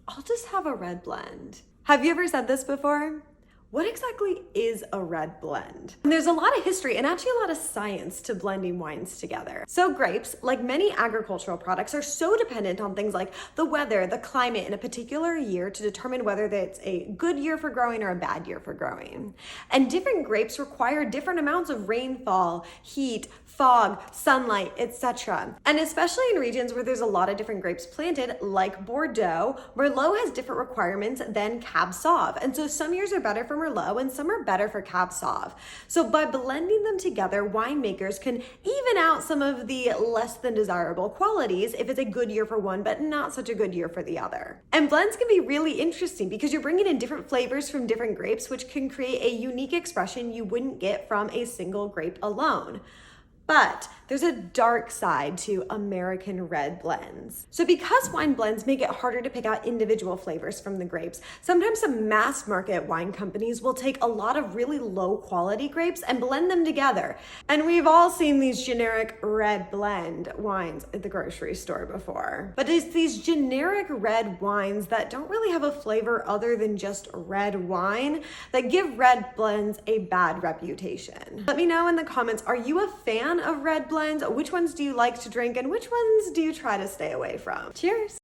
I'll just have a red blend. Have you ever said this before? What exactly is a red blend? And there's a lot of history and actually a lot of science to blending wines together. So grapes, like many agricultural products, are so dependent on things like the weather, the climate in a particular year to determine whether it's a good year for growing or a bad year for growing. And different grapes require different amounts of rainfall, heat, fog, sunlight, etc. And especially in regions where there's a lot of different grapes planted, like Bordeaux, Merlot has different requirements than Cab Sauv. And so some years are better for Merlot and some are better for Cab Sauv. So by blending them together, winemakers can even out some of the less than desirable qualities if it's a good year for one, but not such a good year for the other. And blends can be really interesting because you're bringing in different flavors from different grapes, which can create a unique expression you wouldn't get from a single grape alone. But there's a dark side to American red blends. So because wine blends make it harder to pick out individual flavors from the grapes, sometimes some mass market wine companies will take a lot of really low quality grapes and blend them together. And we've all seen these generic red blend wines at the grocery store before. But it's these generic red wines that don't really have a flavor other than just red wine that give red blends a bad reputation. Let me know in the comments, are you a fan of red blends? Which ones do you like to drink and which ones do you try to stay away from? Cheers!